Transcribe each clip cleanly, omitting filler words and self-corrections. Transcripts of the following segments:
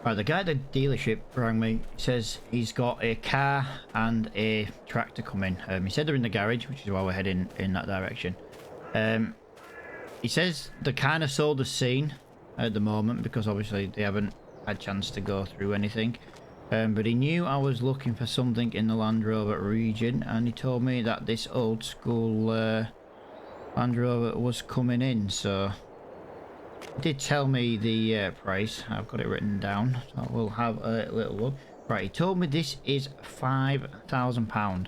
Right, the guy at the dealership rang me. He says he's got a car and a tractor coming. He said they're in the garage, which is why we're heading in that direction. He says they're kind of sold the scene at the moment because obviously they haven't had a chance to go through anything. But he knew I was looking for something in the Land Rover region, and he told me that this old school Land Rover was coming in. So he did tell me the price. I've got it written down, so we'll have a little look. Right, he told me this is £5,000.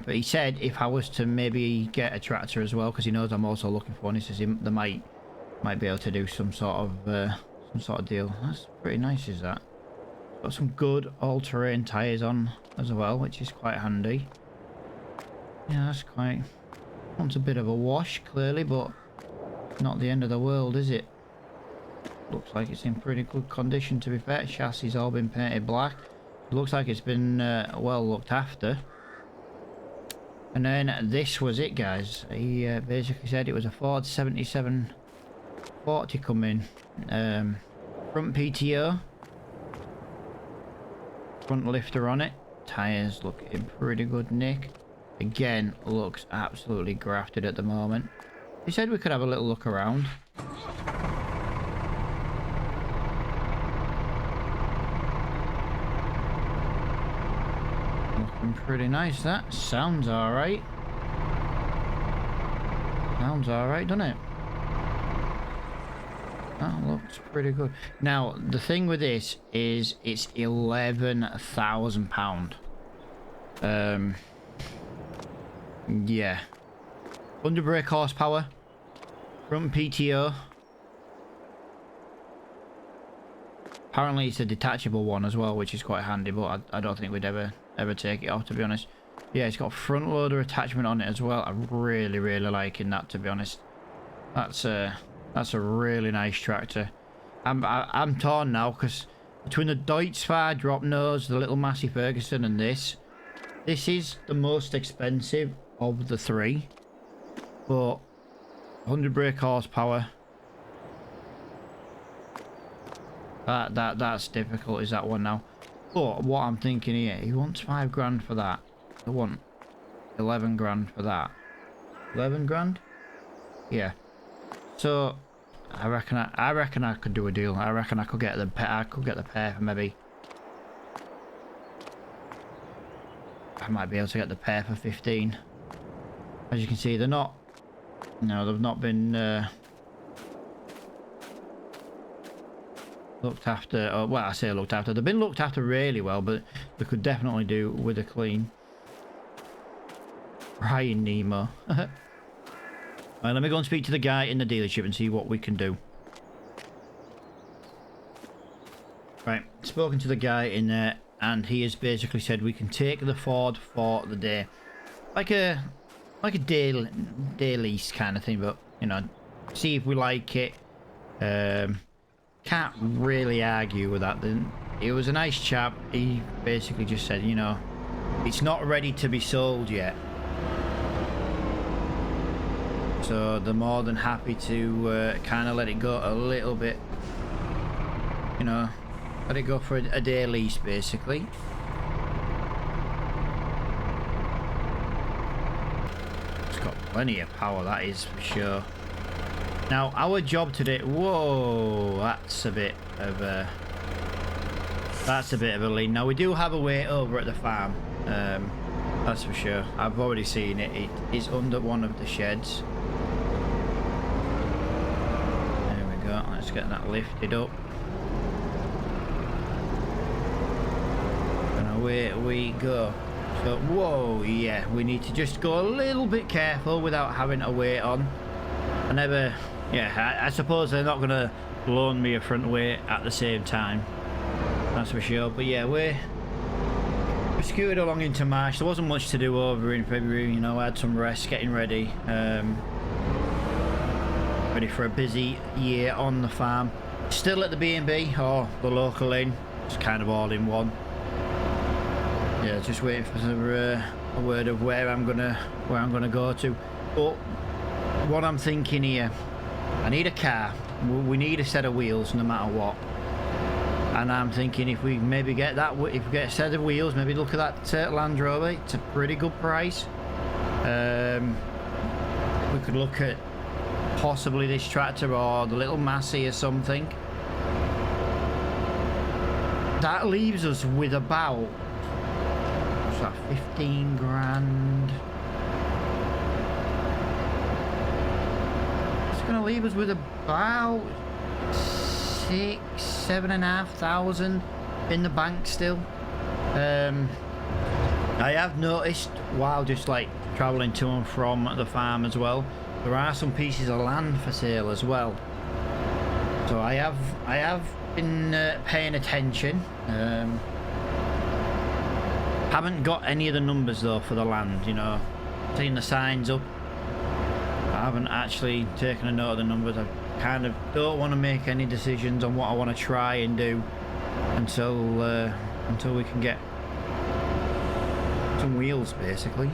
But he said if I was to maybe get a tractor as well, because he knows I'm also looking for one, he says they might be able to do some sort of deal. That's pretty nice, is that? Got some good all-terrain tyres on as well, which is quite handy. Yeah, that's quite... wants a bit of a wash, clearly, but not the end of the world, is it? Looks like it's in pretty good condition, to be fair. Chassis all been painted black. Looks like it's been well looked after. And then this was it, guys. He basically said it was a Ford 7740 coming. Front PTO. Front lifter on it. Tyres look in pretty good nick. Again, looks absolutely grafted at the moment. He said we could have a little look around. Looking pretty nice, that. Sounds alright. Sounds alright, doesn't it? That looks pretty good. Now, the thing with this is it's £11,000. Yeah. Under brake horsepower. Front PTO. Apparently it's a detachable one as well, which is quite handy, but I don't think we'd ever take it off, to be honest. Yeah, it's got front loader attachment on it as well. I'm really liking that, to be honest. That's a really nice tractor. I'm torn now because between the Deutz-Fahr drop nose, the little Massey Ferguson, and this is the most expensive of the three. But 100 brake horsepower. That's difficult, is that one now? But what I'm thinking here, he wants £5 for that. I want 11 grand for that. 11 grand? Yeah. So I reckon I could do a deal. I reckon I could get the pair for maybe. I might be able to get the pair for 15. As you can see, they're not. No, they've not been looked after. Or, well, I say looked after. They've been looked after really well, but they could definitely do with a clean. Ryan Nemo. Right, let me go and speak to the guy in the dealership and see what we can do. Right, spoken to the guy in there, and he has basically said we can take the Ford for the day, like a day lease kind of thing, but you know, see if we like it. Can't really argue with that. Then it was a nice chap. He basically just said, you know, it's not ready to be sold yet. So they're more than happy to kind of let it go a little bit, you know, let it go for a day lease basically. It's got plenty of power, that is for sure. Now our job today, whoa, that's a bit of a lean. Now we do have a way over at the farm, that's for sure. I've already seen it. It is under one of the sheds. Let's get that lifted up. And away we go. So, whoa, yeah, we need to just go a little bit careful without having a weight on. I suppose they're not going to loan me a front weight at the same time. That's for sure. But yeah, we scooted along into March. There wasn't much to do over in February, you know. I had some rest, getting ready. Ready for a busy year on the farm. Still at the B&B or the local inn. It's kind of all in one. Yeah, just waiting for a word of where I'm gonna go to. But what I'm thinking here, I need a car. we need a set of wheels no matter what. And I'm thinking if we maybe get that, if we get a set of wheels, maybe look at that Land Rover. It's a pretty good price. We could look at possibly this tractor or the little Massey or something. That leaves us with about, what's that, 15 grand. It's gonna leave us with about 7,500 in the bank still. I have noticed while just like traveling to and from the farm as well, there are some pieces of land for sale as well. So I have been paying attention. Haven't got any of the numbers though for the land, you know. Seen the signs up. I haven't actually taken a note of the numbers. I kind of don't want to make any decisions on what I want to try and do until we can get some wheels, basically.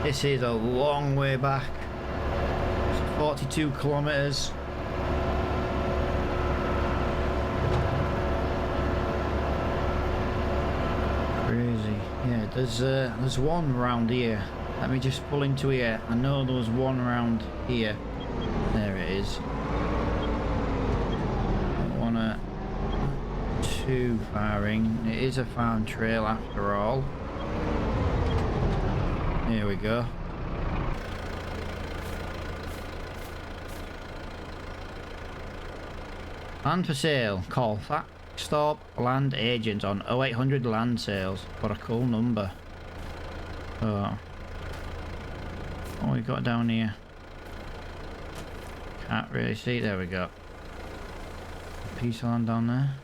This is a long way back. It's 42 kilometers. Crazy. Yeah, there's one round here. Let me just pull into here. I know there was one around here. There it is. Don't wanna too far in. It is a farm trail after all. Here we go. Land for sale. Call Fact Stop Land Agents on 0800 Land Sales. What a cool number. Oh. What we got down here? Can't really see. There we go. A piece of land down there.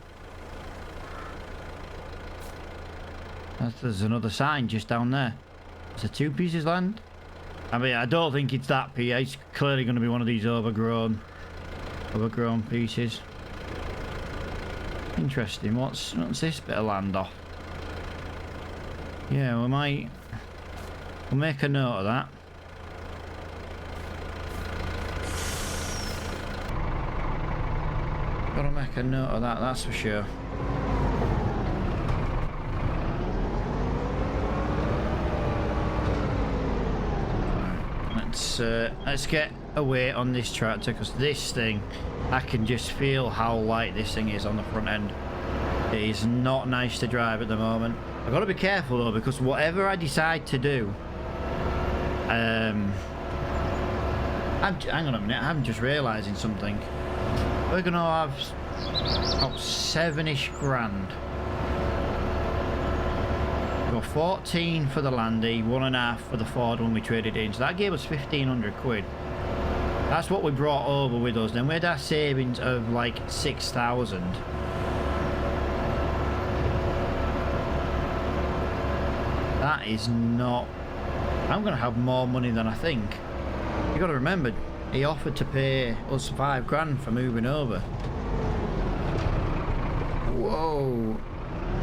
There's another sign just down there. Is there 2 pieces of land? I mean, I don't think it's that piece. It's clearly going to be one of these overgrown pieces. Interesting. What's this bit of land off? Yeah, we'll make a note of that. Gotta make a note of that, that's for sure. Let's get away on this tractor, because this thing, I can just feel how light this thing is on the front end. It is not nice to drive at the moment. I've got to be careful though, because whatever I decide to do, hang on a minute, I'm just realising something. We're gonna have about 7-ish grand. We got 14 for the Landy, 1.5 for the Ford when we traded in, so that gave us 1,500 quid. That's what we brought over with us. Then we had our savings of like 6,000. That is not... I'm gonna have more money than I think. You gotta remember, he offered to pay us 5 grand for moving over. Whoa.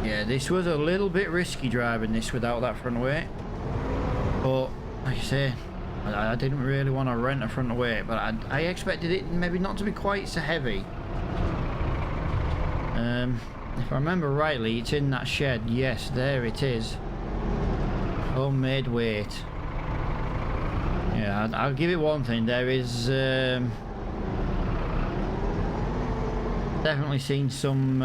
Yeah, this was a little bit risky driving this without that front weight. But, like I say, I didn't really want to rent a front weight, but I expected it maybe not to be quite so heavy. If I remember rightly, it's in that shed. Yes, there it is. Homemade weight. Yeah, I'll give it one thing. There is definitely seen some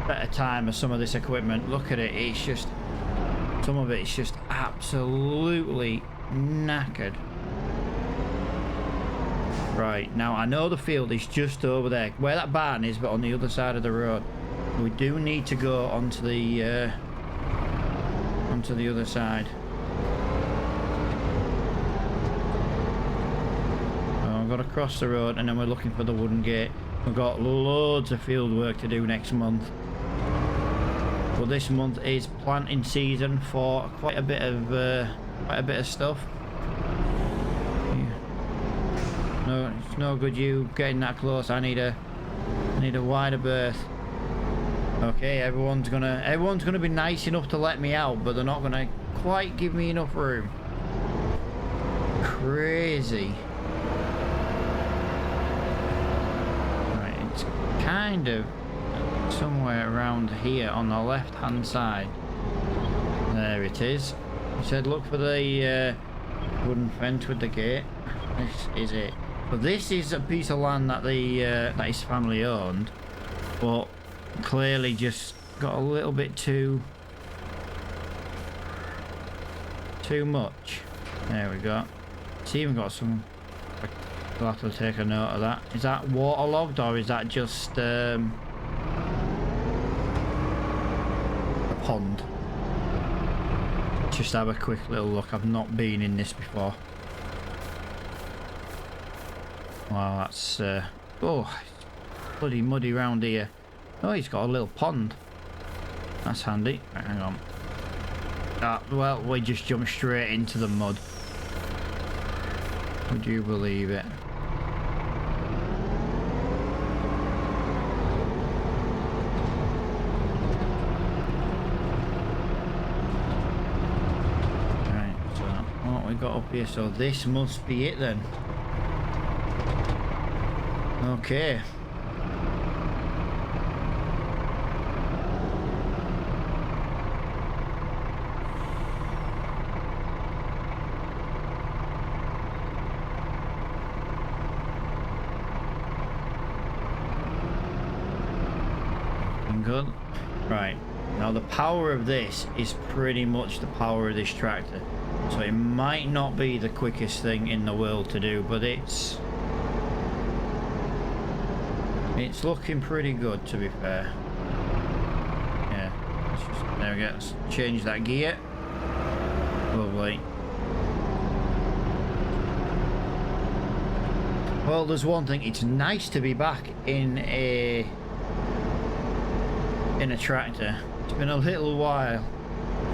better time of some of this equipment. Look at it. It's just, some of it is just absolutely knackered. Right, now I know the field is just over there, where that barn is, but on the other side of the road. We do need to go onto the other side. Oh, we've got to cross the road, and then we're looking for the wooden gate. We've got loads of field work to do next month. Well, this month is planting season for quite a bit of stuff. Yeah. No, it's no good you getting that close. I need a wider berth. Okay, everyone's gonna be nice enough to let me out, but they're not gonna quite give me enough room. Crazy. Right, it's kind of somewhere around here on the left hand side. There it is. He said look for the wooden fence with the gate. This is it. But this is a piece of land that that his family owned, but clearly just got a little bit too much. There we go. It's even got some. We'll have to take a note of that. Is that waterlogged or is that just a pond? Just have a quick little look. I've not been in this before. Wow, that's oh, it's bloody muddy round here. Oh, he's got a little pond. That's handy. Right, hang on. Well, we just jumped straight into the mud. Would you believe it? Right, so what we got up here? So this must be it then. Okay. Good. Right. Now the power of this is pretty much the power of this tractor. So it might not be the quickest thing in the world to do, but it's looking pretty good, to be fair. Yeah. There we go. Let's change that gear. Lovely. Well, there's one thing. It's nice to be back in a tractor. It's been a little while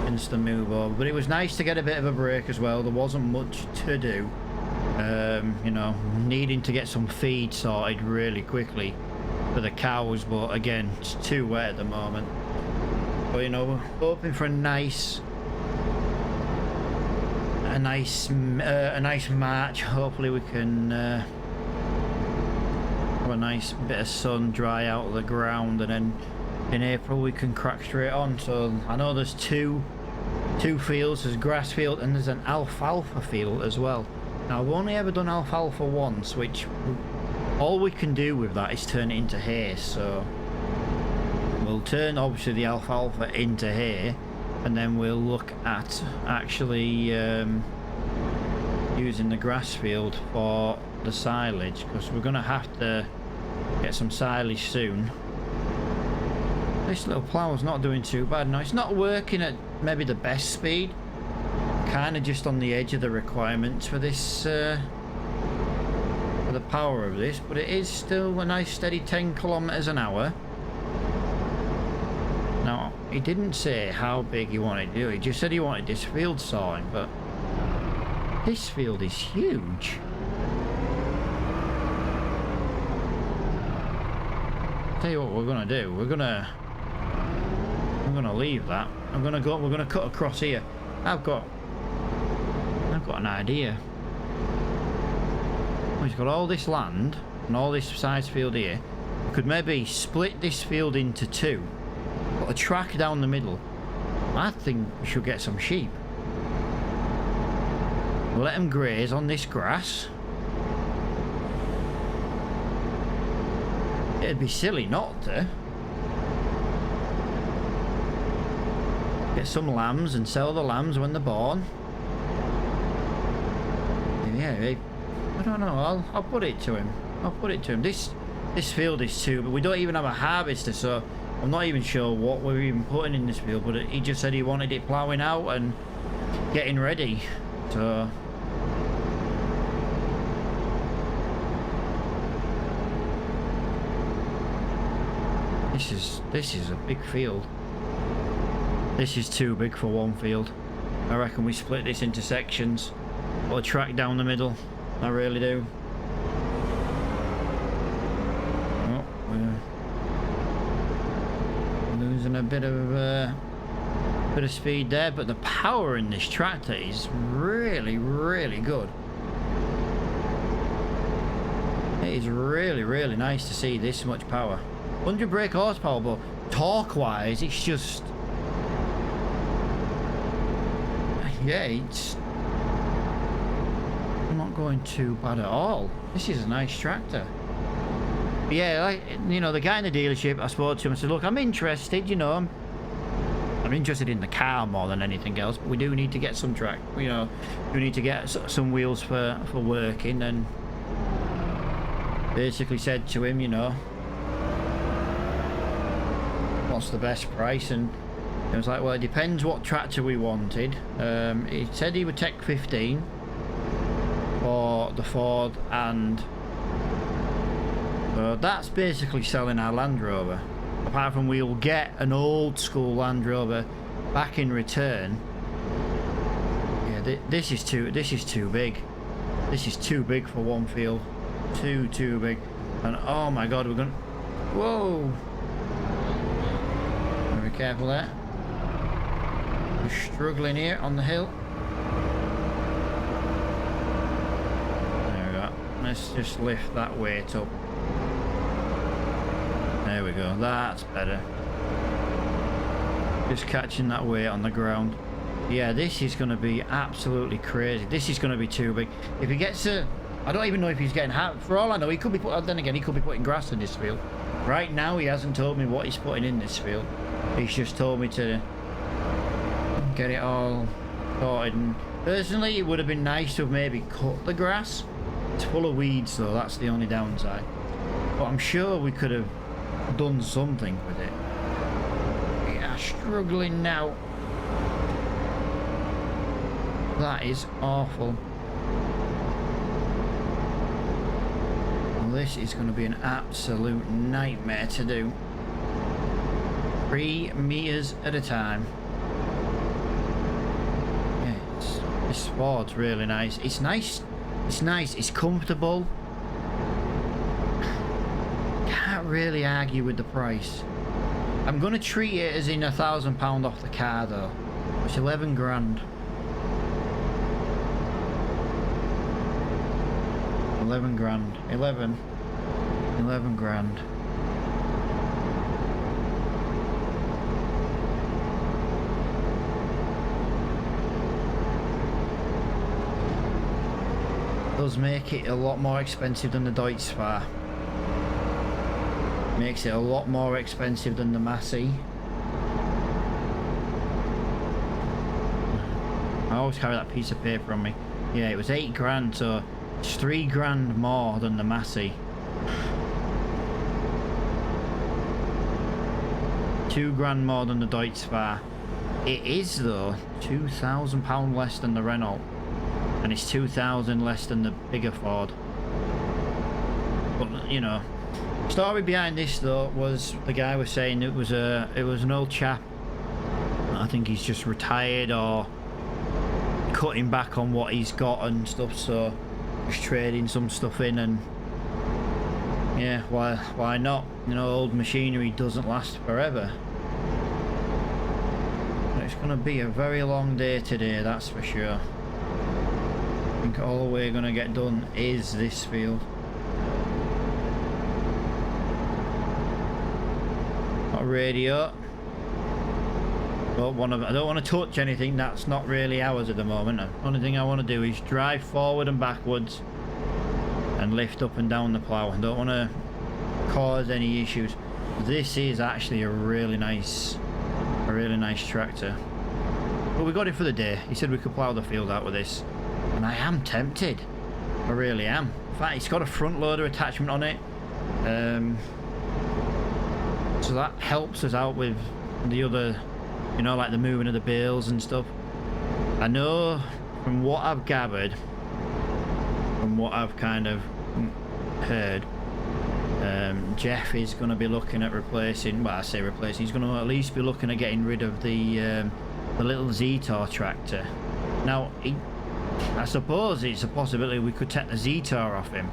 since the move over, but it was nice to get a bit of a break as well. There wasn't much to do. You know, needing to get some feed sorted really quickly for the cows, but again, it's too wet at the moment. But you know, we're hoping for a nice March. Hopefully we can have a nice bit of sun, dry out the ground, and then in April we can crack straight on. So I know there's two fields. There's grass field and there's an alfalfa field as well. Now I've only ever done alfalfa once, which all we can do with that is turn it into hay. So we'll turn obviously the alfalfa into hay, and then we'll look at actually using the grass field for the silage, because we're gonna have to get some silage soon. This little plough's not doing too bad. Now it's not working at maybe the best speed, kind of just on the edge of the requirements for this for the power of this, but it is still a nice steady 10 kilometers an hour. Now he didn't say how big he wanted to do. He just said he wanted this field sawing, but this field is huge. Tell you what we're gonna do. We're gonna leave that. We're gonna cut across here. I've got an idea. We've got all this land and all this size field here. We could maybe split this field into two, put a track down the middle. I think we should get some sheep. Let them graze on this grass. It'd be silly not to. Get some lambs and sell the lambs when they're born. Yeah, I don't know. I'll put it to him. This field is too, but we don't even have a harvester, so I'm not even sure what we're even putting in this field. But he just said he wanted it ploughing out and getting ready. So this is a big field. This is too big for one field. I reckon we split this into sections. Put a track down the middle. I really do. Oh, we're losing a bit of Bit of speed there, but the power in this tractor is really, really good. It is really, really nice to see this much power. 100 brake horsepower, but torque-wise, it's just... yeah, it's not going too bad at all. This is a nice tractor. But yeah, like, you know, the guy in the dealership, I spoke to him, I said, look, I'm interested, you know, I'm interested in the car more than anything else, but we do need to get some track, you know, we need to get some wheels for working, and basically said to him, you know, what's the best price? And it was like, well, it depends what tractor we wanted. He said he would take 15 for the Ford, and that's basically selling our Land Rover. Apart from we'll get an old school Land Rover back in return. Yeah, this is too big. This is too big for one field. Too big. And oh my god, we're gonna... whoa! Be careful there. We're struggling here on the hill. There we go. Let's just lift that weight up. There we go. That's better. Just catching that weight on the ground. Yeah, this is going to be absolutely crazy. This is going to be too big. If he gets a... I don't even know if he's getting... for all I know, he could be... then again, he could be putting grass in this field. Right now, he hasn't told me what he's putting in this field. He's just told me to get it all sorted. And personally, it would have been nice to have maybe cut the grass. It's full of weeds, though. That's the only downside. But I'm sure we could have done something with it. Yeah, struggling now. That is awful. Well, this is going to be an absolute nightmare to do. 3 meters at a time. Yeah, this Ford's really nice. It's nice. It's nice. It's comfortable. Can't really argue with the price. I'm going to treat it as in £1,000 off the car though. It's 11 grand. 11 grand. 11 grand. Does make it a lot more expensive than the Deutz-Fahr. Makes it a lot more expensive than the Massey. I always carry that piece of paper on me. Yeah, it was 8 grand, so it's 3 grand more than the Massey. 2 grand more than the Deutz-Fahr. It is though £2,000 less than the Renault. And it's 2,000 less than the bigger Ford. But you know, story behind this though was the guy was saying it was an old chap. I think he's just retired or cutting back on what he's got and stuff, so just trading some stuff in, and yeah, why not? You know, old machinery doesn't last forever. But it's gonna be a very long day today, that's for sure. I think all we're going to get done is this field. Got a radio. I don't want to touch anything that's not really ours at the moment. The only thing I want to do is drive forward and backwards and lift up and down the plough. I don't want to cause any issues. This is actually a really nice tractor. But we got it for the day. He said we could plough the field out with this. And I am tempted. I really am. In fact, it's got a front loader attachment on it. So that helps us out with the other, you know, like the moving of the bales and stuff. I know from what I've gathered, from what I've kind of heard, Jeff is going to be looking at replacing, well, I say replacing, he's going to at least be looking at getting rid of the little Zetor tractor. Now, I suppose it's a possibility we could take the Zetor off him,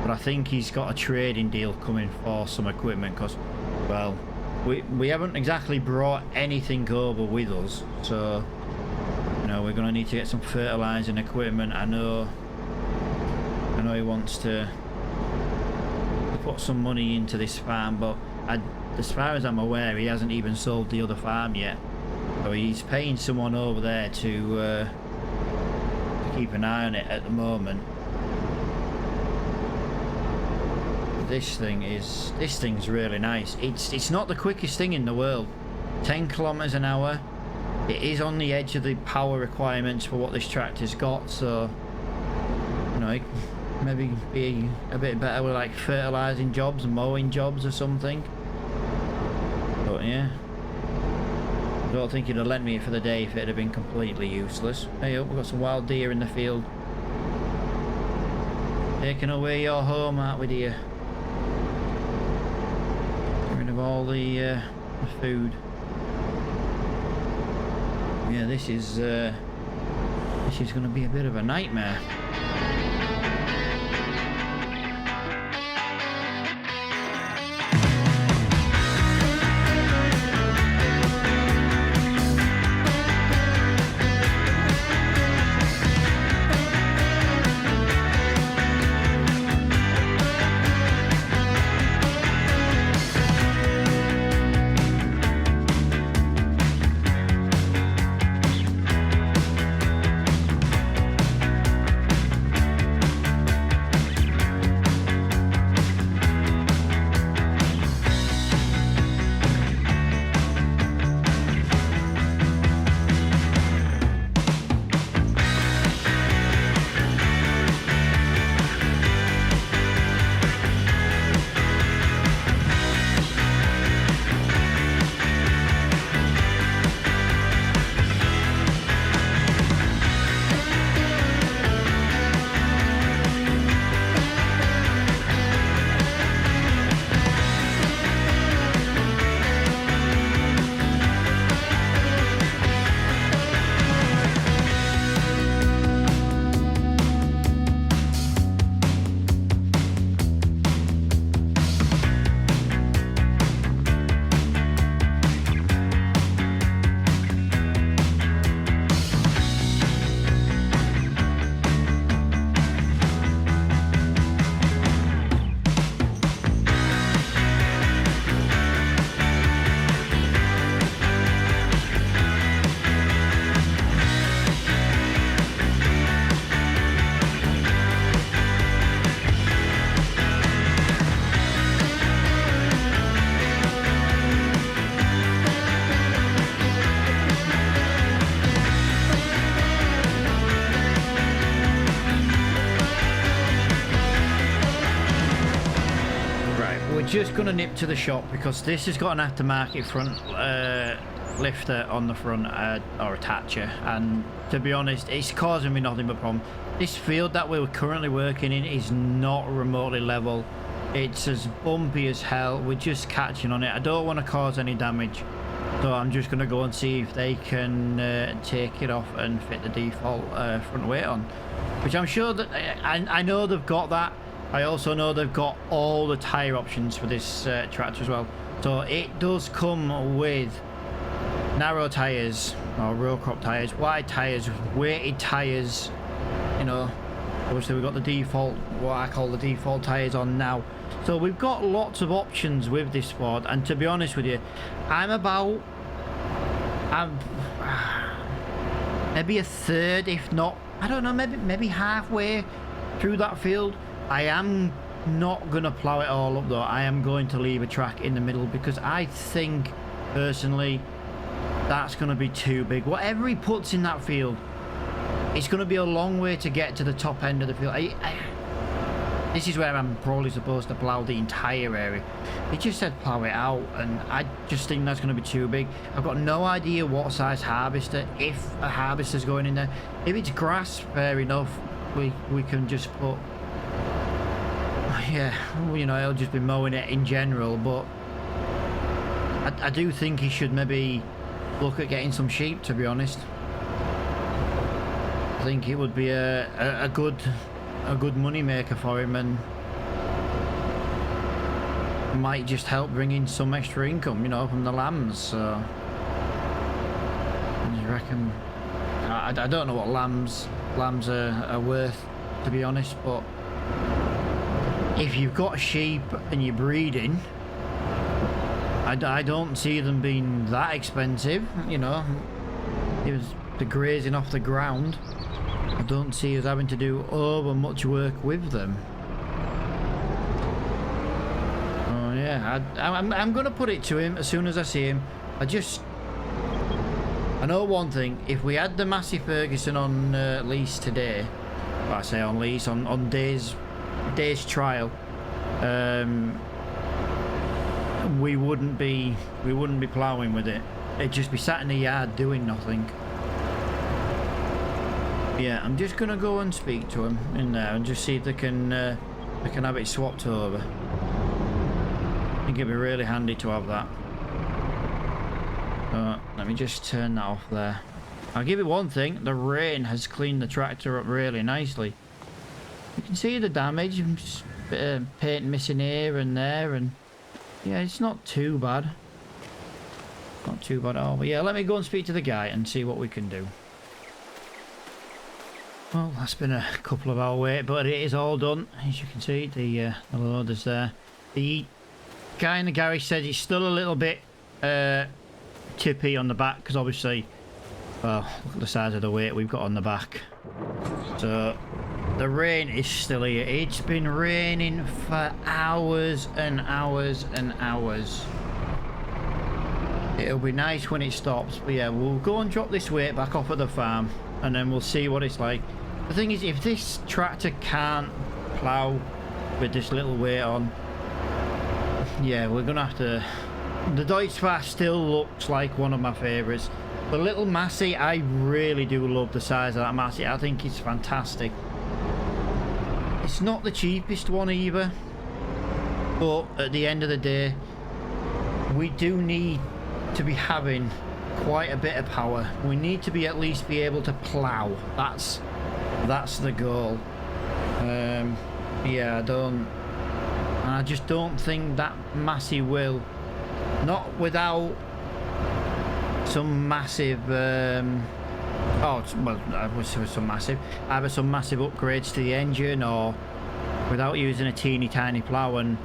but I think he's got a trading deal coming for some equipment because, well, we haven't exactly brought anything over with us, so you know we're gonna need to get some fertilizing equipment. I know he wants to put some money into this farm, but as far as I'm aware, he hasn't even sold the other farm yet. So he's paying someone over there to keep an eye on it at the moment. This thing's really nice. It's not the quickest thing in the world. 10 kilometers an hour. It is on the edge of the power requirements for what this tractor's got, so you know, it maybe be a bit better with like fertilizing jobs and mowing jobs or something. But yeah, I don't think he'd have lent me it for the day if it had been completely useless. Hey up, we've got some wild deer in the field. Taking away your home, aren't we, dear? Get rid of all the food. Yeah, this is going to be a bit of a nightmare. Just gonna nip to the shop because this has got an aftermarket front lifter on the front or attacher, and to be honest it's causing me nothing but problem. This field that we're currently working in is not remotely level. It's as bumpy as hell. We're just catching on it. I don't want to cause any damage, so I'm just gonna go and see if they can take it off and fit the default front weight on, which I'm sure that I know they've got that. I also know they've got all the tyre options for this tractor as well. So it does come with narrow tyres, or row crop tyres, wide tyres, weighted tyres. You know, obviously we've got the default, what I call the default tyres on now. So we've got lots of options with this Ford, and to be honest with you, I'm maybe a third, if not, I don't know, maybe halfway through that field. I am not going to plough it all up though. I am going to leave a track in the middle because I think personally that's going to be too big. Whatever he puts in that field, it's going to be a long way to get to the top end of the field. This is where I'm probably supposed to plough the entire area. It just said plough it out, and I just think that's going to be too big. I've got no idea what size harvester, if a harvester's going in there. If it's grass, fair enough, we can just put, yeah, you know, he'll just be mowing it in general, but I do think he should maybe look at getting some sheep, to be honest. I think it would be a good money maker for him, and might just help bring in some extra income, you know, from the lambs. So I just reckon, I don't know what lambs are worth, to be honest, but if you've got sheep and you're breeding, I don't see them being that expensive, you know. It was the grazing off the ground. I don't see us having to do over much work with them. Oh yeah, I'm gonna put it to him as soon as I see him. I know one thing. If we had the Massey Ferguson on lease today, well, I say on lease, on days trial, we wouldn't be ploughing with it. It'd just be sat in the yard doing nothing. Yeah, I'm just gonna go and speak to him in there and just see if they can have it swapped over. I think it'd be really handy to have that. Let me just turn that off there. I'll give you one thing, the rain has cleaned the tractor up really nicely. You can see the damage, just a bit of paint missing here and there, and yeah, it's not too bad. Not too bad at all. But yeah, let me go and speak to the guy and see what we can do. Well, that's been a couple of hour wait, but it is all done. As you can see, the loader's there. The guy in the garage said it's still a little bit tippy on the back, because obviously, well, look at the size of the weight we've got on the back. So the rain is still here. It's been raining for hours and hours and hours. It'll be nice when it stops, but yeah, we'll go and drop this weight back off at the farm, and then we'll see what it's like. The thing is, if this tractor can't plough with this little weight on, yeah, we're gonna have to. The Deutschfahr still looks like one of my favourites. The little Massey, I really do love the size of that Massey. I think it's fantastic. It's not the cheapest one either, but at the end of the day, we do need to be having quite a bit of power. We need to be at least be able to plough. That's the goal. Yeah, I just don't think that Massey will. Not without some massive some massive, either some massive upgrades to the engine, or without using a teeny tiny plough. And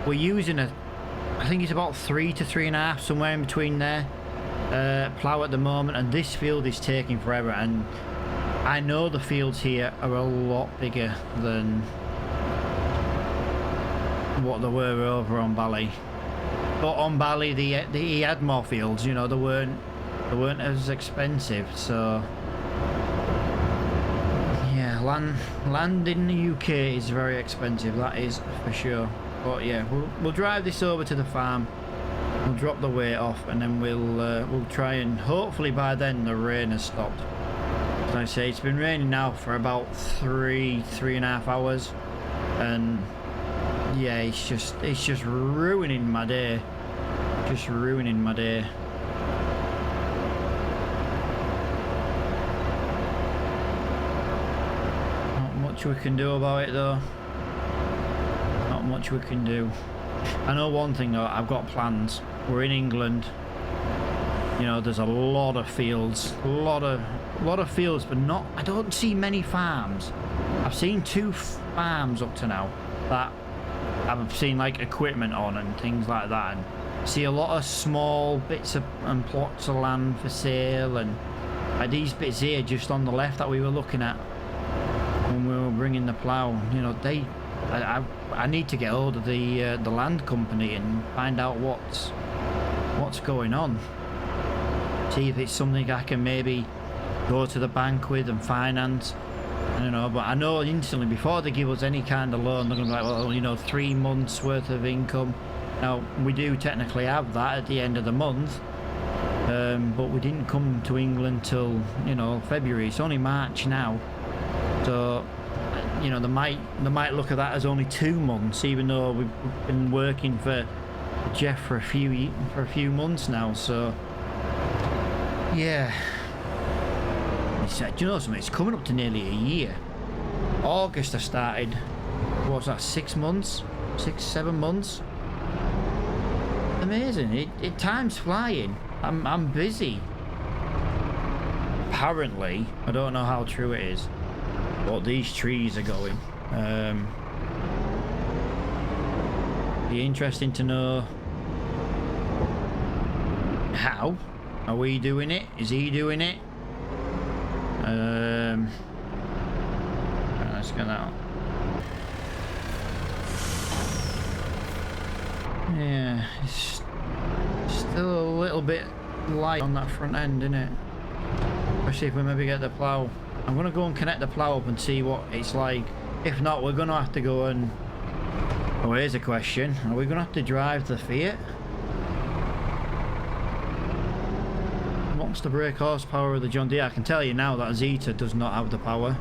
we're using I think it's about 3 to 3.5, somewhere in between there, plough at the moment, and this field is taking forever. And I know the fields here are a lot bigger than what they were over on Bally. But on Bally, he had more fields, you know. They weren't as expensive. So yeah, land in the UK is very expensive, that is for sure. But yeah, we'll drive this over to the farm. We'll drop the weight off, and then we'll try, and hopefully by then the rain has stopped. As I say, it's been raining now for about 3.5 hours, and yeah, it's just ruining my day. Just ruining my day. Not much we can do about it though. Not much we can do. I know one thing though, I've got plans. We're in England. You know, there's a lot of fields. A lot of fields, but I don't see many farms. I've seen 2 farms up to now that I've seen like equipment on and things like that, and see a lot of small bits and plots of land for sale, and these bits here just on the left that we were looking at when we were bringing the plough. You know, I need to get hold of the land company and find out what's going on. See if it's something I can maybe go to the bank with and finance. I don't know, but I know instantly before they give us any kind of loan, they're going to be like, well, you know, 3 months worth of income. Now, we do technically have that at the end of the month, but we didn't come to England till, you know, February. It's only March now. So, you know, they might look at that as only 2 months, even though we've been working for Jeff for a few months now. So, yeah. Do you know something? It's coming up to nearly a year. August I started. What was that? 6 months? 6, 7 months? Amazing. Time's flying. I'm busy. Apparently, I don't know how true it is, but these trees are going. Be interesting to know how. Are we doing it? Is he doing it? Let's get that. Yeah, it's still a little bit light on that front end, isn't it? Especially if we maybe get the plough. I'm gonna go and connect the plough up and see what it's like. If not, we're gonna have to go and... Oh, here's a question. Are we gonna have to drive the Fiat? What's the brake horsepower of the John Deere? I can tell you now that Zeta does not have the power.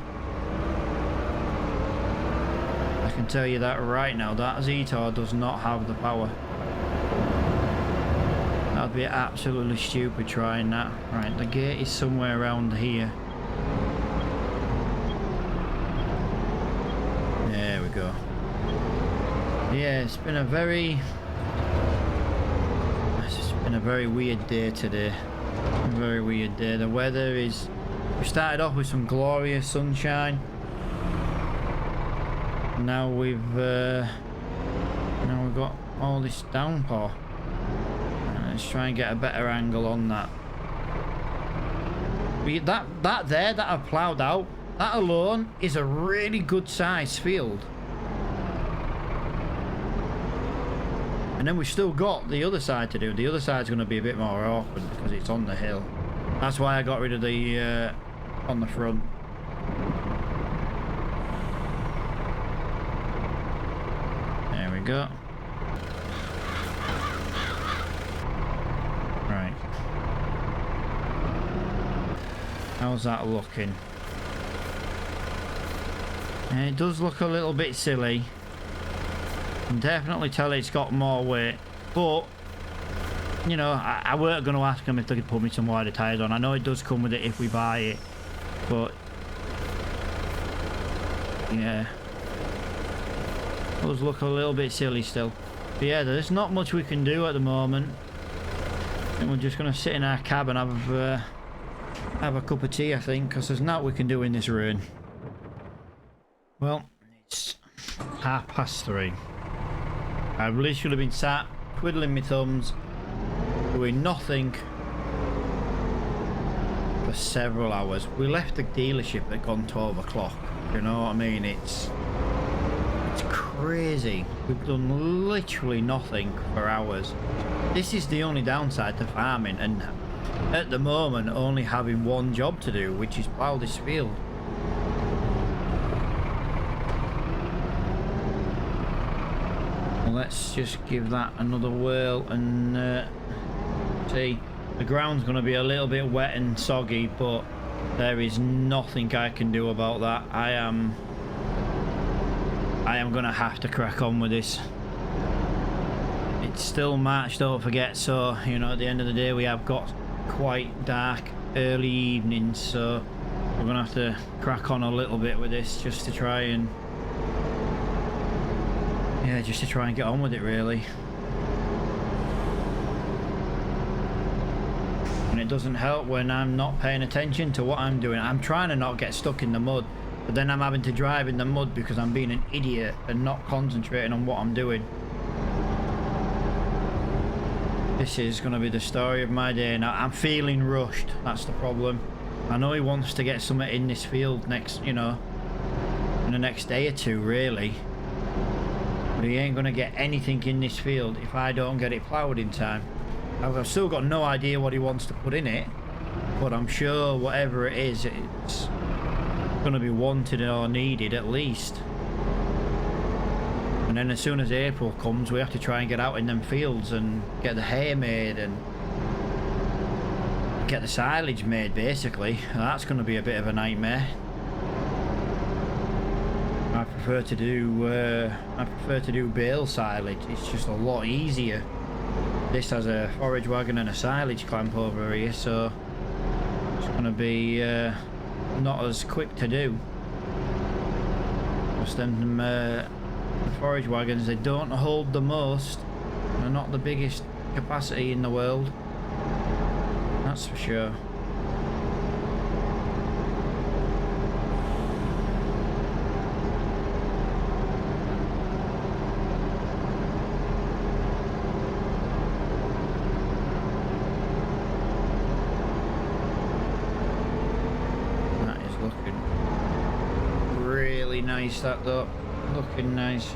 I can tell you that right now. That Zeta does not have the power. That'd be absolutely stupid trying that. Right, the gate is somewhere around here. There we go. Yeah, it's been a very weird day today. A very weird day. The weather is... We started off with some glorious sunshine. Now we've got all this downpour. Let's try and get a better angle on that. That I've ploughed out, that alone is a really good sized field. And then we've still got the other side to do. The other side's going to be a bit more awkward because it's on the hill. That's why I got rid of the on the front. There we go. Right. How's that looking? And it does look a little bit silly. I can definitely tell it's got more weight, but you know, I weren't going to ask them if they could put me some wider tyres on. I know it does come with it if we buy it, but yeah, those look a little bit silly still. But yeah, there's not much we can do at the moment. I think we're just going to sit in our cab and have a cup of tea, I think, because there's not we can do in this rain. Well, it's 3:30. I've literally been sat twiddling my thumbs, doing nothing for several hours. We left the dealership at gone 12 o'clock. You know what I mean? It's crazy. We've done literally nothing for hours. This is the only downside to farming, and at the moment only having one job to do, which is plough this field. Let's just give that another whirl and see. The ground's going to be a little bit wet and soggy, but there is nothing I can do about that. I am going to have to crack on with this. It's still March, don't forget, so you know, at the end of the day we have got quite dark early evenings, so we're going to have to crack on a little bit with this just to try and get on with it, really. And it doesn't help when I'm not paying attention to what I'm doing. I'm trying to not get stuck in the mud, but then I'm having to drive in the mud because I'm being an idiot and not concentrating on what I'm doing. This is going to be the story of my day now. I'm feeling rushed. That's the problem. I know he wants to get something in this field next, you know, in the next day or two, really. But he ain't going to get anything in this field if I don't get it ploughed in time. I've still got no idea what he wants to put in it, but I'm sure whatever it is, it's going to be wanted or needed at least. And then as soon as April comes, we have to try and get out in them fields and get the hay made and get the silage made, basically. That's going to be a bit of a nightmare. I prefer to do bale silage. It's just a lot easier. This has a forage wagon and a silage clamp over here, so it's going to be not as quick to do. Just them the forage wagons, they don't hold the most. They're not the biggest capacity in the world. That's for sure. That is looking really nice, that though. Looking nice.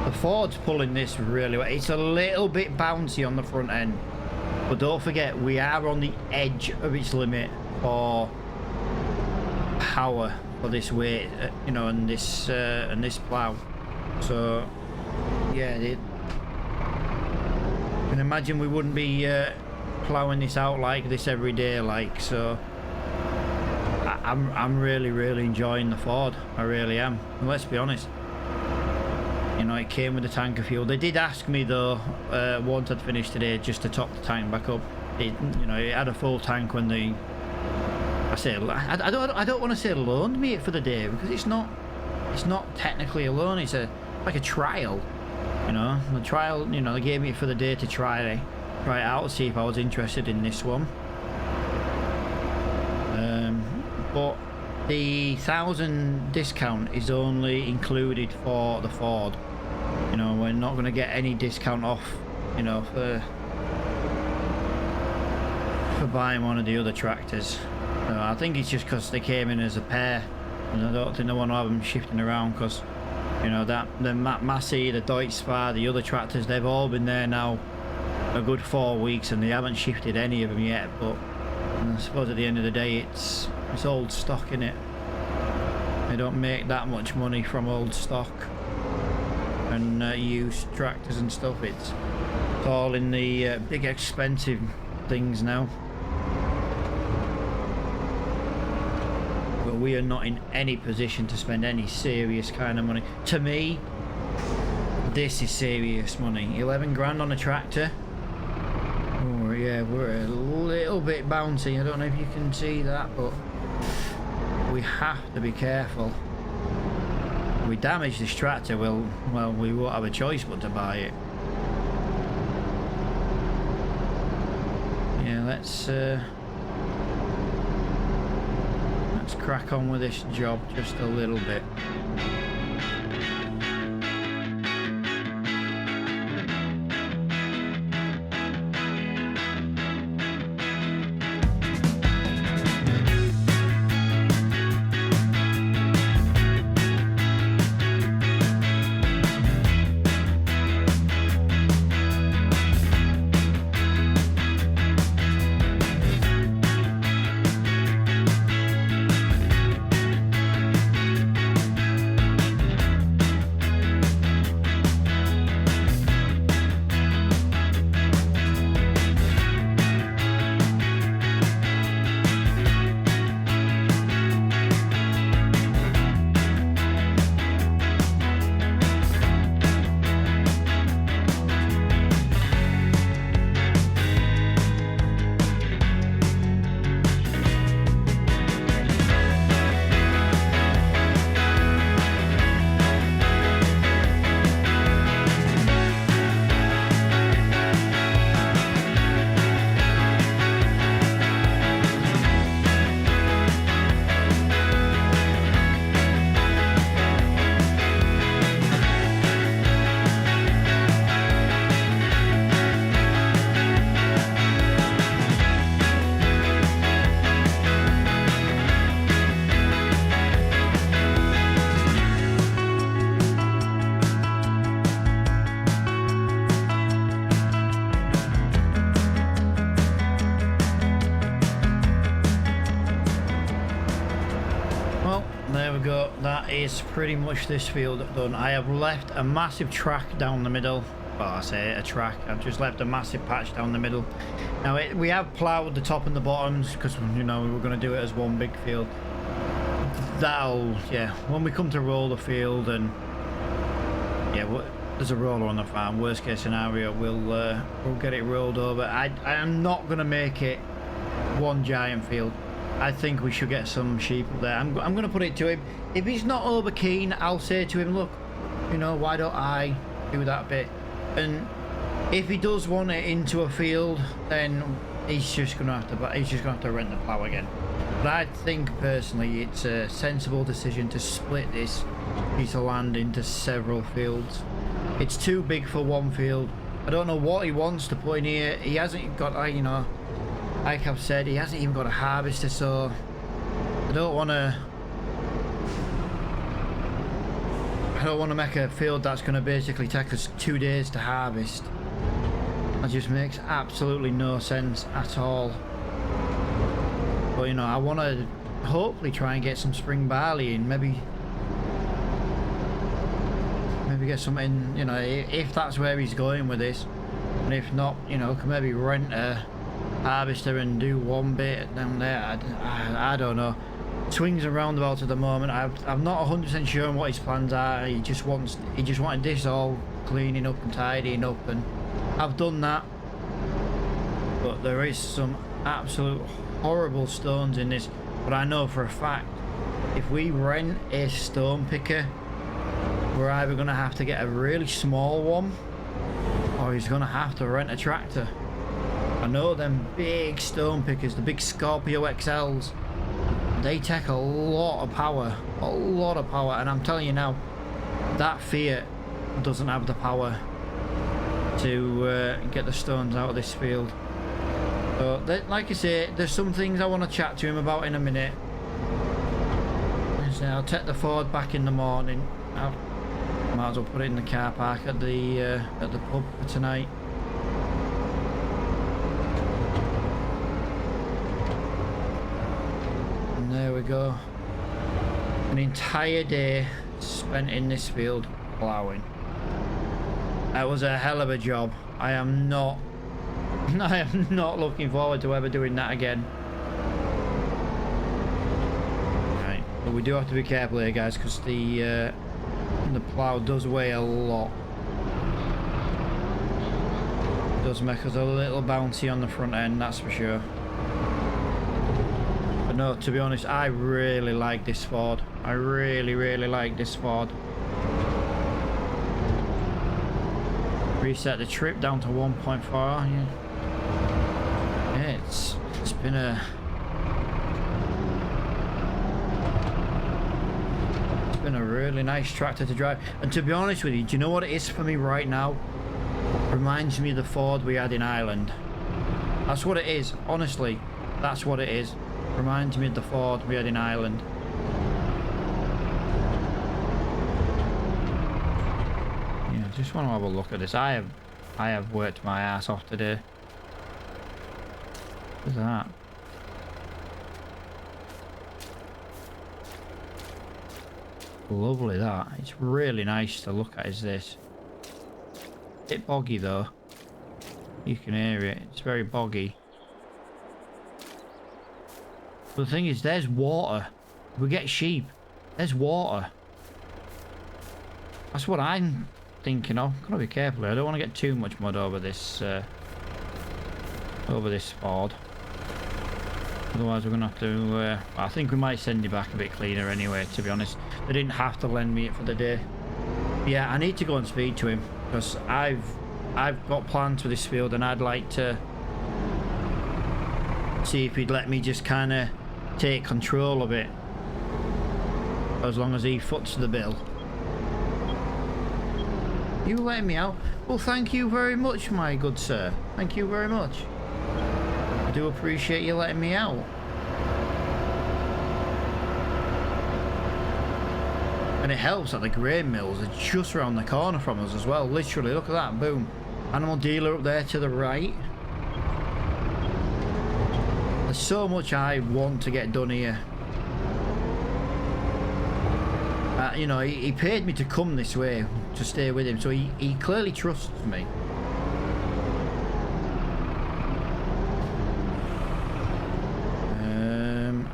The Ford's pulling this really well. It's a little bit bouncy on the front end, but don't forget we are on the edge of its limit for power for this weight, you know, and this plow. So yeah, you can imagine we wouldn't be plowing this out like this every day, like. So I'm really enjoying the Ford. I really am. And let's be honest, you know, it came with a tank of fuel. They did ask me though, once I'd finished today, just to top the tank back up. It, you know, it had a full tank when they, I don't want to say loaned me it for the day, because it's not technically a loan. It's like a trial, you know. The trial, you know, they gave me it for the day to try it out to see if I was interested in this one. But the 1,000 discount is only included for the Ford. You know, we're not going to get any discount off, you know, for buying one of the other tractors. So I think it's just because they came in as a pair, and I don't think they want to have them shifting around, because, you know, the Massey, the Deutz-Fahr, the other tractors, they've all been there now a good 4 weeks, and they haven't shifted any of them yet. But I suppose at the end of the day, it's old stock, in it. They don't make that much money from old stock and used tractors and stuff. It's all in the big expensive things now. But we are not in any position to spend any serious kind of money. To me, this is serious money. 11 grand on a tractor. Oh yeah, we're a little bit bouncy. I don't know if you can see that, but we have to be careful. If we damage this tractor, well, we won't have a choice but to buy it. Yeah, let's crack on with this job just a little bit. There we go. That is pretty much this field done. I have left a massive track down the middle. Well, I say a track. I've just left a massive patch down the middle. Now we have ploughed the top and the bottoms because, you know, we were going to do it as one big field. That'll, yeah, when we come to roll the field, and yeah, there's a roller on the farm. Worst case scenario, we'll get it rolled over. I am not going to make it one giant field. I think we should get some sheep up there. I'm going to put it to him. If he's not over keen, I'll say to him, look, you know, why don't I do that bit? And If he does want it into a field, then he's just gonna have to rent the plough again. But I think personally it's a sensible decision to split this piece of land into several fields. It's too big for one field. I don't know what he wants to put in here. He hasn't got, you know, like I've said, he hasn't even got a harvester, so I don't want to make a field that's going to basically take us 2 days to harvest. That just makes absolutely no sense at all. But you know, I want to hopefully try and get some spring barley in, maybe get something, you know, if that's where he's going with this. And if not, you know, can maybe rent a harvester and do one bit down there. I don't know. Swings and roundabouts at the moment. I'm not 100% sure on what his plans are. He just wanted this all cleaning up and tidying up, and I've done that. But there is some absolute horrible stones in this. But I know for a fact, if we rent a stone picker, we're either going to have to get a really small one, or he's going to have to rent a tractor. I know them big stone pickers, the big Scorpio XLs, they take a lot of power, and I'm telling you now, that Fiat doesn't have the power to get the stones out of this field. So, like I say, there's some things I want to chat to him about in a minute. So I'll take the Ford back in the morning. I might as well put it in the car park at the pub for tonight. And there we go. An entire day spent in this field ploughing. That was a hell of a job. I am not looking forward to ever doing that again. Right, but we do have to be careful here, guys, because the plough does weigh a lot. It does make us a little bouncy on the front end, that's for sure. But no, to be honest, I really like this Ford. I really like this Ford. Reset the trip down to 1.4. Yeah, it's been a really nice tractor to drive. And to be honest with you, do you know what it is for me right now? Reminds me of the Ford we had in Ireland. That's what it is, honestly. That's what it is. Reminds me of the Ford we had in Ireland. Yeah, I just want to have a look at this. I have worked my ass off today. What's that? Lovely that. It's really nice to look at, is this. A bit boggy though. You can hear it. It's very boggy. But the thing is, there's water. We get sheep. There's water. That's what I'm thinking of. Gotta be careful here. I don't want to get too much mud over this Ford. Otherwise we're gonna have to I think we might send it back a bit cleaner anyway, to be honest. They didn't have to lend me it for the day. Yeah, I need to go and speak to him, because I've got plans for this field, and I'd like to see if he'd let me just kind of take control of it, as long as he foots the bill. You letting me out? Well, thank you very much, my good sir. Thank you very much. I do appreciate you letting me out. And it helps that the grain mills are just around the corner from us as well. Literally, look at that, boom. Animal dealer up there to the right. There's so much I want to get done here. You know, he paid me to come this way to stay with him, so he clearly trusts me.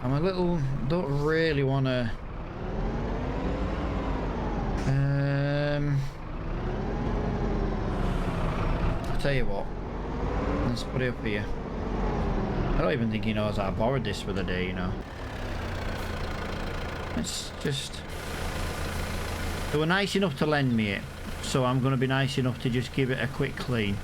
I'm a little, don't really want to. I'll tell you what. Let's put it up here. I don't even think he knows I borrowed this for the day, you know. It's just. They were nice enough to lend me it, so I'm going to be nice enough to just give it a quick clean.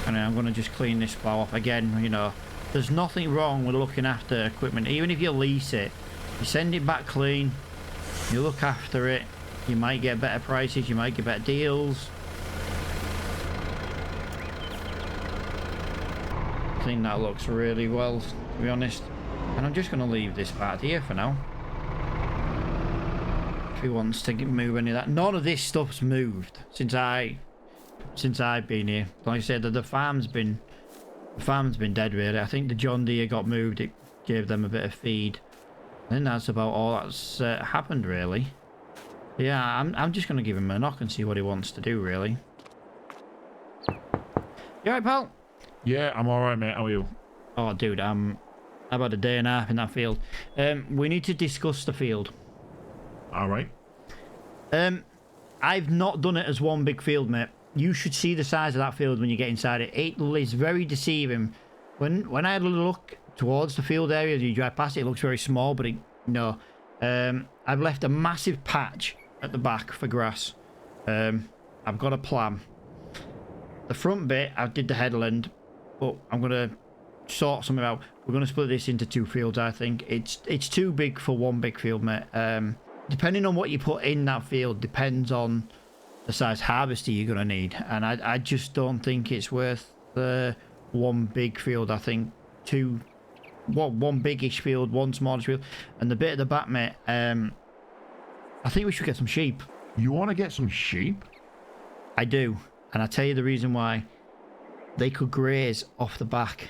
and I'm going to just clean this plow off again. You know, there's nothing wrong with looking after equipment. Even if you lease it, you send it back clean, you look after it, you might get better prices, you might get better deals. I think that looks really well, to be honest. And I'm just going to leave this part here for now. If he wants to move any of that. None of this stuff's moved since I've been here. Like I said, the farm's been dead really. I think the John Deere got moved. It gave them a bit of feed. I think that's about all that's happened really. Yeah, I'm just going to give him a knock and see what he wants to do really. You alright, pal? Yeah, I'm alright, mate. How are you? Oh, dude, I've had a day and a half in that field. We need to discuss the field. Alright. I've not done it as one big field, mate. You should see the size of that field when you get inside it. It is very deceiving. When I had a look towards the field area, as you drive past it, it looks very small, but I've left a massive patch at the back for grass. I've got a plan. The front bit, I did the headland, but I'm going to sort something out. We're going to split this into two fields, I think. It's too big for one big field, mate. Depending on what you put in that field, depends on the size harvester you're going to need. And I just don't think it's worth the one big field. I think one biggish field, one smallish field. And the bit at the back, mate, I think we should get some sheep. You want to get some sheep? I do. And I'll tell you the reason why. They could graze off the back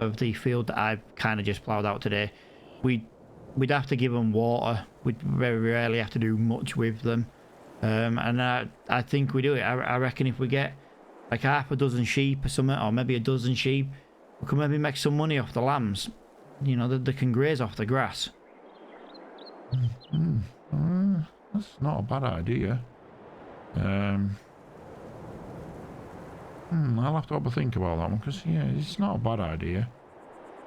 of the field that I've kind of just ploughed out today. We'd have to give them water. We'd very rarely have to do much with them. And I think we do it. I reckon if we get like half a dozen sheep or something, or maybe a dozen sheep, we can maybe make some money off the lambs. You know, they can graze off the grass. That's not a bad idea. I'll have to have a think about that one, because yeah, it's not a bad idea.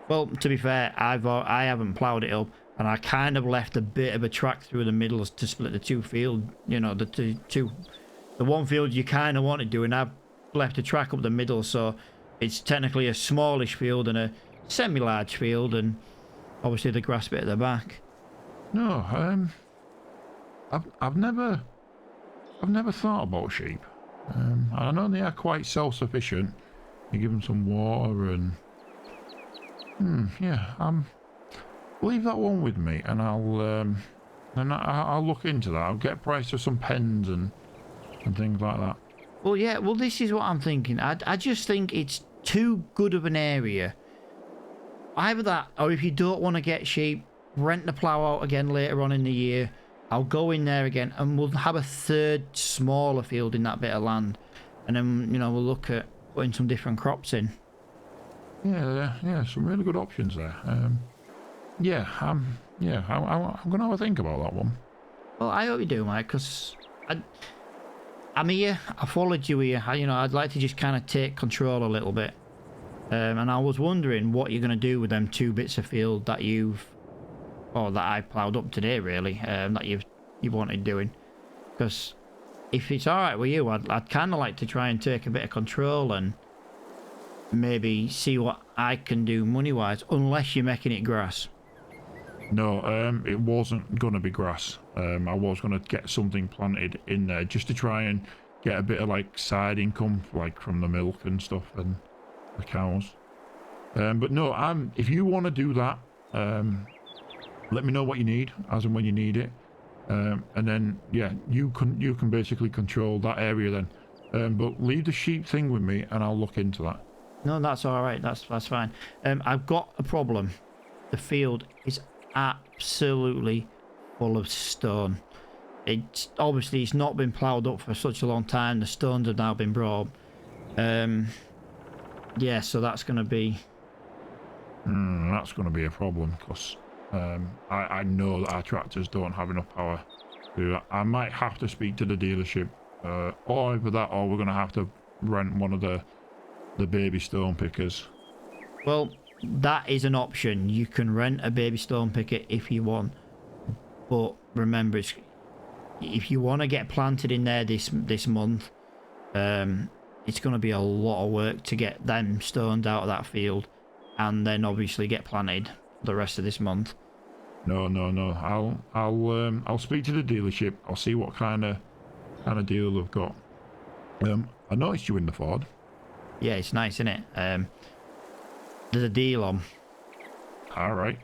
Well, to be fair, I haven't ploughed it up, and I kind of left a bit of a track through the middle to split the two field. You know, the one field you kind of wanted doing. I've left a track up the middle, so it's technically a smallish field and a semi-large field, and obviously the grass bit at the back. No, I've never thought about sheep. I know they are quite self-sufficient. You give them some water and yeah. Leave that one with me, and I'll look into that. I'll get a price of some pens and things like that. Well, yeah. Well, this is what I'm thinking. I just think it's too good of an area. Either that, or if you don't want to get sheep, rent the plough out again later on in the year. I'll go in there again, and we'll have a third smaller field in that bit of land, and then we'll look at putting some different crops in. Yeah, some really good options there. I'm gonna have a think about that one. Well, I hope you do, Mike, because I'm here. I followed you here. I'd like to just kind of take control a little bit, and I was wondering what you're gonna do with them two bits of field that that I ploughed up today, really, that you wanted doing. Because if it's alright with you, I'd kind of like to try and take a bit of control and maybe see what I can do money-wise, unless you're making it grass. No, it wasn't going to be grass. I was going to get something planted in there just to try and get a bit of like side income, like from the milk and stuff and the cows. But no, if you want to do that, let me know what you need, as and when you need it, and then yeah, you can basically control that area then. But leave the sheep thing with me, and I'll look into that. No, that's all right. That's fine. I've got a problem. The field is absolutely full of stone. It's not been ploughed up for such a long time. The stones have now been brought. Yeah, so that's going to be. That's going to be a problem, because. I know that our tractors don't have enough power to do that. I might have to speak to the dealership, or either that, or we're going to have to rent one of the baby stone pickers. Well, that is an option. You can rent a baby stone picker if you want, but remember, if you want to get planted in there this month, it's going to be a lot of work to get them stones out of that field, and then obviously get planted for the rest of this month. No. I'll speak to the dealership. I'll see what kind of deal they've got. I noticed you in the Ford. Yeah, it's nice, isn't it? There's a deal on. All right.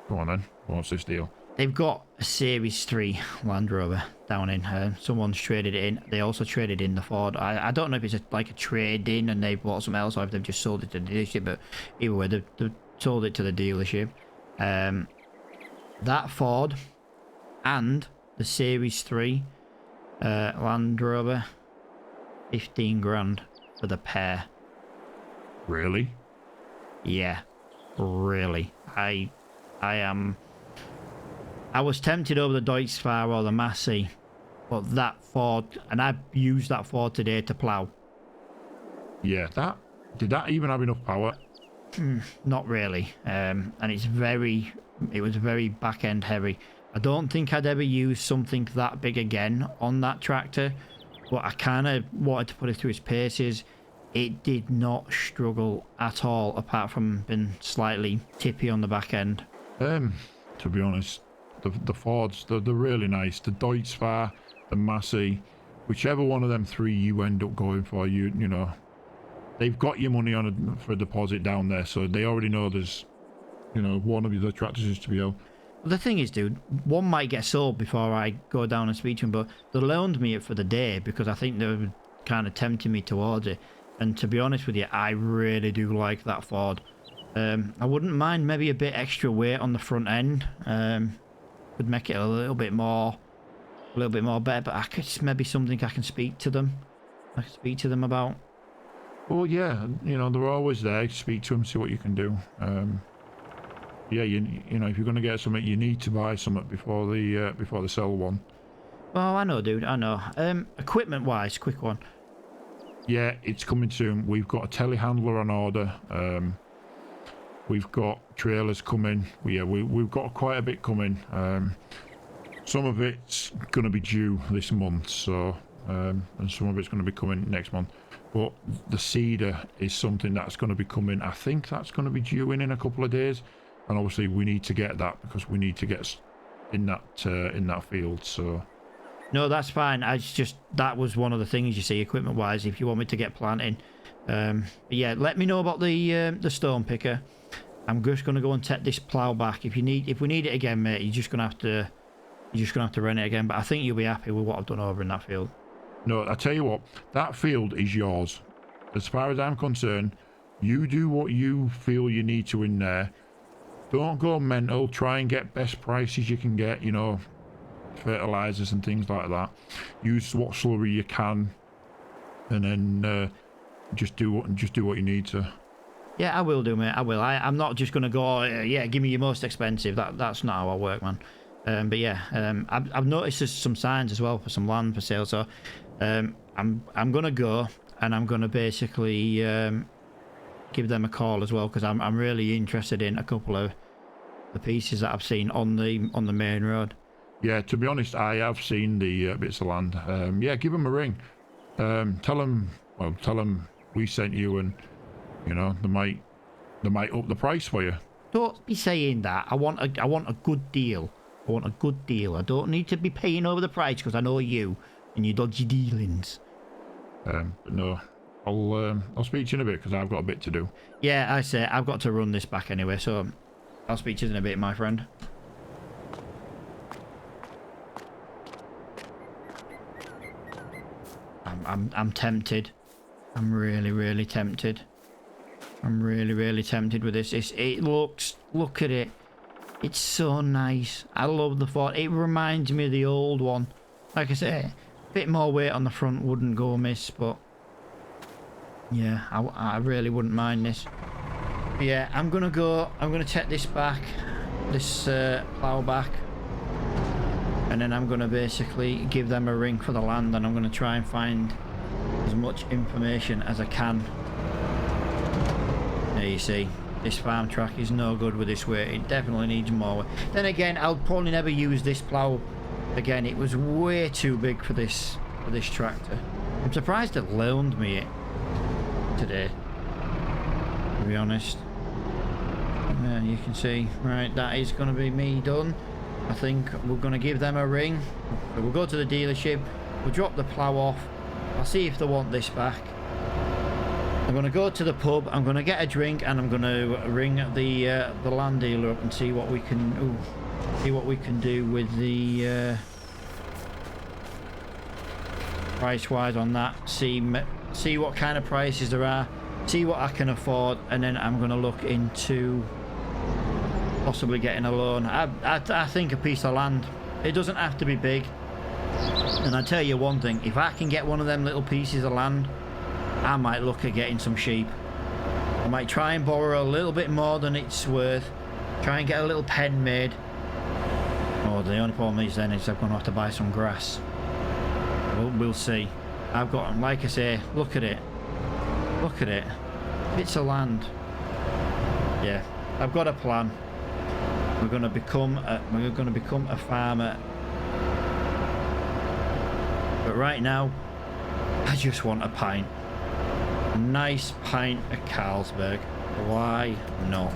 Go on then. What's this deal? They've got a Series 3 Land Rover down in. Someone's traded it in. They also traded in the Ford. I don't know if it's like a trade-in and they bought something else or if they've just sold it to the dealership, but either way, they've sold it to the dealership. That Ford and the Series 3 Land Rover, 15 grand for the pair. Really? Yeah, really. I was tempted over the Deutz-Fahr or the Massey, but that Ford, and I used that Ford today to plough. Yeah, did that even have enough power? Not really, and it was very back end heavy. I don't think I'd ever use something that big again on that tractor, but I kind of wanted to put it through its paces. It did not struggle at all, apart from being slightly tippy on the back end. To be honest, the Fords, they're really nice. The Deutz-Fahr, the Massey, whichever one of them three you end up going for, you know, they've got your money on for a deposit down there, so they already know there's, you know, one of the tractors is to be held. The thing is, dude, one might get sold before I go down and speak to him, but they loaned me it for the day because I think they were kind of tempting me towards it. And to be honest with you, I really do like that Ford. I wouldn't mind maybe a bit extra weight on the front end. Would make it a little bit more better, but I could maybe something I can speak to them. About. Well, yeah, you know, they're always there. Speak to them, see what you can do. Yeah, you know, if you're going to get something, you need to buy something before they sell one. Oh, I know, dude. I know. Equipment-wise, quick one. Yeah, it's coming soon. We've got a telehandler on order. We've got trailers coming. We've got quite a bit coming. Some of it's going to be due this month, so and some of it's going to be coming next month. But the seeder is something that's going to be coming. I think that's going to be due in a couple of days, and obviously we need to get that because we need to get in that field. So. No, that's fine. That was one of the things, you see, equipment-wise, if you want me to get planting. But yeah, let me know about the stone picker. I'm just gonna go and take this plough back. If we need it again, mate, you're just gonna have to rent it again. But I think you'll be happy with what I've done over in that field. No, I tell you what, that field is yours. As far as I'm concerned, you do what you feel you need to in there. Don't go mental. Try and get best prices you can get. You know. Fertilizers and things like that. Use what slurry you can, and then just do what you need to. Yeah, I will do, mate. I will. I'm not just gonna go. Yeah, give me your most expensive. That's not how I work, man. But yeah, I've noticed there's some signs as well for some land for sale. So I'm gonna go and I'm gonna basically give them a call as well because I'm really interested in a couple of the pieces that I've seen on the main road. Yeah, to be honest, I have seen the bits of land. Yeah, give them a ring. Tell them we sent you, and you know they might up the price for you. Don't be saying that. I want a good deal. I want a good deal. I don't need to be paying over the price because I know you and your dodgy dealings. But no, I'll speak to you in a bit because I've got a bit to do. Yeah, I say I've got to run this back anyway, so I'll speak to you in a bit, my friend. I'm tempted. I'm really tempted. I'm really tempted with this. Look at it. It's so nice. I love the Ford. It reminds me of the old one. Like I say, a bit more weight on the front wouldn't go amiss, but yeah, I really wouldn't mind this. But yeah, I'm gonna take this back, this plough back. And then I'm going to basically give them a ring for the land, and I'm going to try and find as much information as I can. There you see, this farm track is no good with this weight. It definitely needs more weight. Then again, I'll probably never use this plough again. It was way too big for this tractor. I'm surprised it loaned me it. today, to be honest. You can see, right, that is going to be me done. I think we're going to give them a ring. So we'll go to the dealership, we'll drop the plough off, I'll see if they want this back. I'm going to go to the pub, I'm going to get a drink, and I'm going to ring the land dealer up and see what we can do with the price wise on that. See what kind of prices there are, see what I can afford, and then I'm going to look into possibly getting a loan. I think a piece of land, it doesn't have to be big, and I tell you one thing, if I can get one of them little pieces of land, I might look at getting some sheep. I might try and borrow a little bit more than it's worth, try and get a little pen made. Oh, the only problem is then is I'm going to have to buy some grass. We'll see. I've got, like I say, look at it, bits of land. Yeah, I've got a plan. We're going to become a farmer, but right now I just want a pint, a nice pint of Carlsberg. Why not?